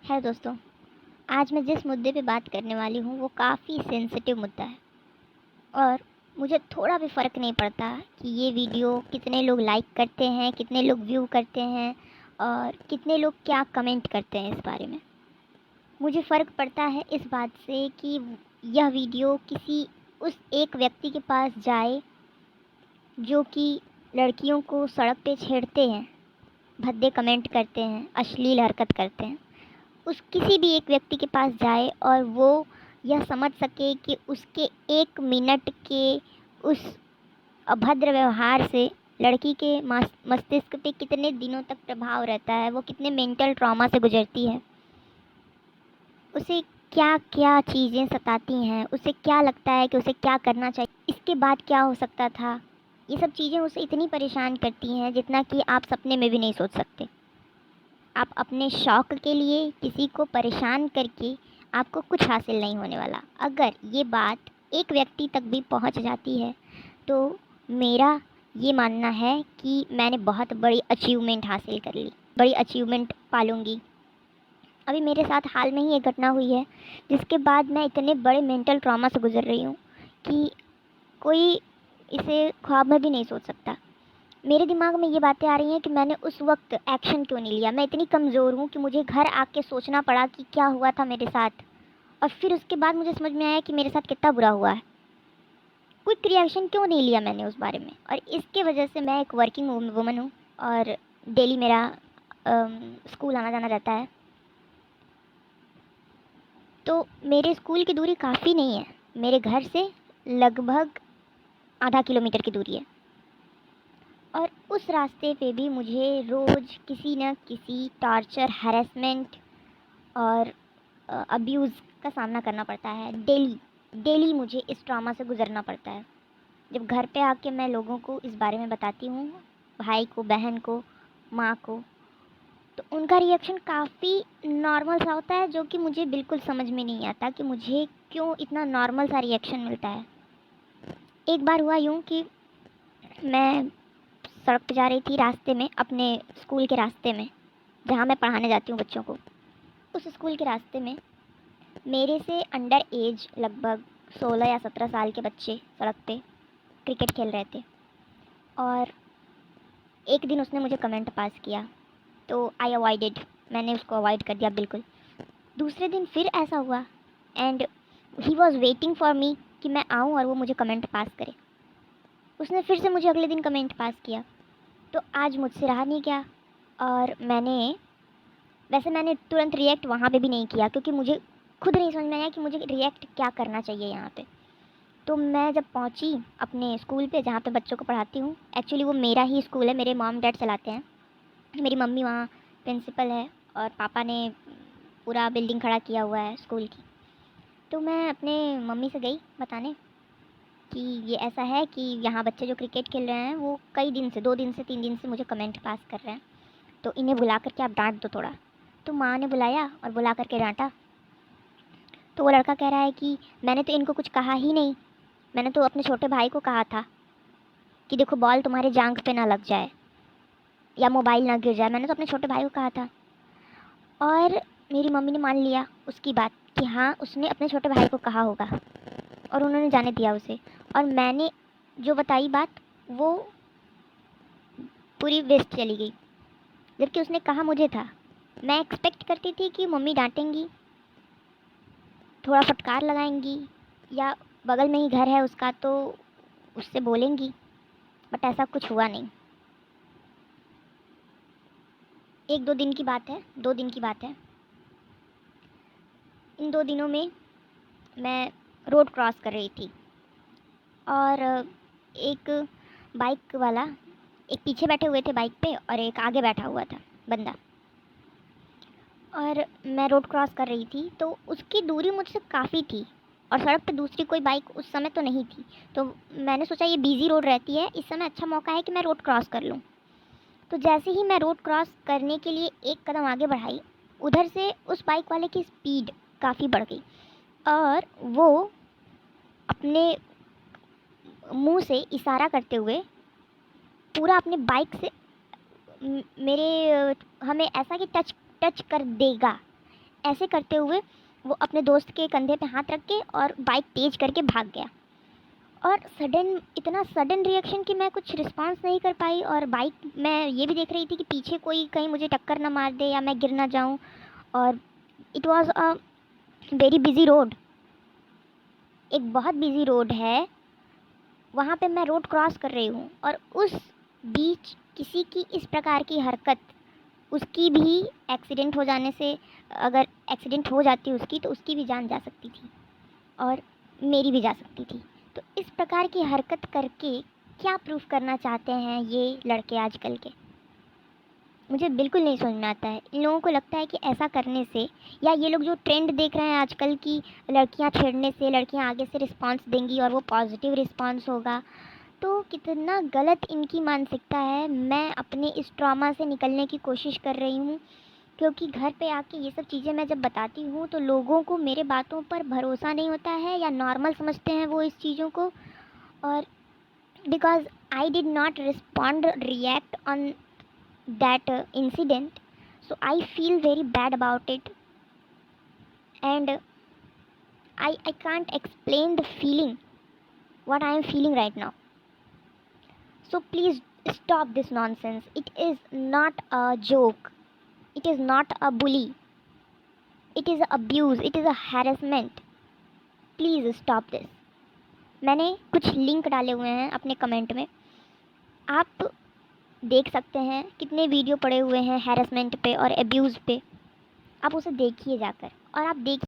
है दोस्तों। आज मैं जिस मुद्दे पे बात करने वाली हूँ वो काफ़ी सेंसिटिव मुद्दा है और मुझे थोड़ा भी फ़र्क नहीं पड़ता कि ये वीडियो कितने लोग लाइक करते हैं, कितने लोग व्यू करते हैं और कितने लोग क्या कमेंट करते हैं इस बारे में। मुझे फ़र्क पड़ता है इस बात से कि यह वीडियो किसी उस एक व्यक्ति के पास जाए जो कि लड़कियों को सड़क पे छेड़ते हैं, भद्दे कमेंट करते हैं, अश्लील हरकत करते हैं। उस किसी भी एक व्यक्ति के पास जाए और वो यह समझ सके कि उसके 1 मिनट के उस अभद्र व्यवहार से लड़की के मस्तिष्क पे कितने दिनों तक प्रभाव रहता है, वो कितने मेंटल ट्रॉमा से गुजरती है, उसे क्या क्या चीज़ें सताती हैं, उसे क्या लगता है कि उसे क्या करना चाहिए, इसके बाद क्या हो सकता था। ये सब चीज़ें उसे इतनी परेशान करती हैं जितना कि आप सपने में भी नहीं सोच सकते। आप अपने शौक़ के लिए किसी को परेशान करके आपको कुछ हासिल नहीं होने वाला। अगर ये बात एक व्यक्ति तक भी पहुंच जाती है तो मेरा ये मानना है कि मैंने बहुत बड़ी अचीवमेंट हासिल कर ली, बड़ी अचीवमेंट पालूँगी। अभी मेरे साथ हाल में ही एक घटना हुई है जिसके बाद मैं इतने बड़े मेंटल ट्रॉमा से गुज़र रही हूँ कि कोई इसे ख्वाब में भी नहीं सोच सकता। मेरे दिमाग में ये बातें आ रही हैं कि मैंने उस वक्त एक्शन क्यों नहीं लिया। मैं इतनी कमज़ोर हूँ कि मुझे घर आके सोचना पड़ा कि क्या हुआ था मेरे साथ, और फिर उसके बाद मुझे समझ में आया कि मेरे साथ कितना बुरा हुआ है। क्विक रिएक्शन क्यों नहीं लिया मैंने उस बारे में। और इसके वजह से मैं एक वर्किंग वूमन हूँ और डेली मेरा स्कूल आना जाना रहता है। तो मेरे स्कूल की दूरी काफ़ी नहीं है, मेरे घर से लगभग आधा किलोमीटर की दूरी है। और उस रास्ते पे भी मुझे रोज़ किसी न किसी टॉर्चर, हैरेसमेंट और अब्यूज़ का सामना करना पड़ता है। डेली डेली मुझे इस ट्रॉमा से गुज़रना पड़ता है। जब घर पे आके मैं लोगों को इस बारे में बताती हूँ, भाई को, बहन को, माँ को, तो उनका रिएक्शन काफ़ी नॉर्मल सा होता है, जो कि मुझे बिल्कुल समझ में नहीं आता कि मुझे क्यों इतना नॉर्मल सा रिएक्शन मिलता है। एक बार हुआ यूँ कि मैं सड़क पे जा रही थी, रास्ते में, अपने स्कूल के रास्ते में, जहाँ मैं पढ़ाने जाती हूँ बच्चों को। उस स्कूल के रास्ते में मेरे से अंडर एज लगभग 16 या 17 साल के बच्चे सड़क पे क्रिकेट खेल रहे थे। और एक दिन उसने मुझे कमेंट पास किया तो आई अवॉइडेड, मैंने उसको अवॉइड कर दिया बिल्कुल। दूसरे दिन फिर ऐसा हुआ and he was waiting for me कि मैं आऊँ और वो मुझे कमेंट पास करे। उसने फिर से मुझे अगले दिन कमेंट पास किया। तो आज मुझसे रहा नहीं गया और मैंने तुरंत रिएक्ट वहाँ पे भी नहीं किया, क्योंकि मुझे खुद नहीं समझ में आया कि मुझे रिएक्ट क्या करना चाहिए यहाँ पे। तो मैं जब पहुँची अपने स्कूल पे जहाँ पे बच्चों को पढ़ाती हूँ, एक्चुअली वो मेरा ही स्कूल है, मेरे मॉम डैड चलाते हैं। मेरी मम्मी वहाँ प्रिंसिपल है और पापा ने पूरा बिल्डिंग खड़ा किया हुआ है स्कूल की। तो मैं अपने मम्मी से गई बताने कि ये ऐसा है कि यहाँ बच्चे जो क्रिकेट खेल रहे हैं वो कई दिन से, 2 दिन से 3 दिन से मुझे कमेंट पास कर रहे हैं, तो इन्हें बुला कर के आप डांट दो थोड़ा। तो माँ ने बुलाया और बुला करके डांटा। तो वो लड़का कह रहा है कि मैंने तो इनको कुछ कहा ही नहीं, मैंने तो अपने छोटे भाई को कहा था कि देखो बॉल तुम्हारे जांघ पे ना लग जाए या मोबाइल ना गिर जाए, मैंने तो अपने छोटे भाई को कहा था। और मेरी मम्मी ने मान लिया उसकी बात कि हाँ उसने अपने छोटे भाई को कहा होगा, और उन्होंने जाने दिया उसे। और मैंने जो बताई बात वो पूरी वेस्ट चली गई, जबकि उसने कहा मुझे था। मैं एक्सपेक्ट करती थी कि मम्मी डांटेंगी, थोड़ा फटकार लगाएंगी, या बगल में ही घर है उसका तो उससे बोलेंगी, बट ऐसा कुछ हुआ नहीं। 1-2 दिन की बात है, 2 दिन की बात है। इन 2 दिनों में मैं रोड क्रॉस कर रही थी और एक बाइक वाला, एक पीछे बैठे हुए थे बाइक पे और एक आगे बैठा हुआ था बंदा, और मैं रोड क्रॉस कर रही थी तो उसकी दूरी मुझसे काफ़ी थी और सड़क पे दूसरी कोई बाइक उस समय तो नहीं थी। तो मैंने सोचा ये बिज़ी रोड रहती है, इस समय अच्छा मौका है कि मैं रोड क्रॉस कर लूँ। तो जैसे ही मैं रोड क्रॉस करने के लिए एक कदम आगे बढ़ाई, उधर से उस बाइक वाले की स्पीड काफ़ी बढ़ गई और वो अपने मुंह से इशारा करते हुए पूरा अपने बाइक से मेरे हमें ऐसा कि टच टच कर देगा, ऐसे करते हुए वो अपने दोस्त के कंधे पे हाथ रख के और बाइक तेज़ करके भाग गया। और इतना सडन रिएक्शन कि मैं कुछ रिस्पॉन्स नहीं कर पाई, और बाइक मैं ये भी देख रही थी कि पीछे कोई कहीं मुझे टक्कर ना मार दे या मैं गिर ना जाऊँ। और it was a very busy road, एक बहुत बिज़ी रोड है, वहाँ पे मैं रोड क्रॉस कर रही हूँ, और उस बीच किसी की इस प्रकार की हरकत, उसकी भी एक्सीडेंट हो जाने से, अगर एक्सीडेंट हो जाती उसकी तो उसकी भी जान जा सकती थी और मेरी भी जा सकती थी। तो इस प्रकार की हरकत करके क्या प्रूफ करना चाहते हैं ये लड़के आजकल के, मुझे बिल्कुल नहीं समझ में आता है। इन लोगों को लगता है कि ऐसा करने से, या ये लोग जो ट्रेंड देख रहे हैं आजकल की लड़कियां छेड़ने से लड़कियां आगे से रिस्पांस देंगी और वो पॉजिटिव रिस्पांस होगा, तो कितना गलत इनकी मानसिकता है। मैं अपने इस ट्रॉमा से निकलने की कोशिश कर रही हूँ, क्योंकि घर पे आके ये सब चीज़ें मैं जब बताती हूँ तो लोगों को मेरे बातों पर भरोसा नहीं होता है, या नॉर्मल समझते हैं वो इस चीज़ों को। और because I did not respond react on that incident, so I feel very bad about it, and I can't explain the feeling what I am feeling right now. So please stop this nonsense. It is not a joke, it is not a bully, it is a abuse, it is a harassment. Please stop this. मैंने कुछ link डाले हुए हैं अपने comment में, आप देख सकते हैं कितने वीडियो पड़े हुए हैं हैरेसमेंट पे और अब्यूज़ पे, आप उसे देखिए जाकर, और आप देखिए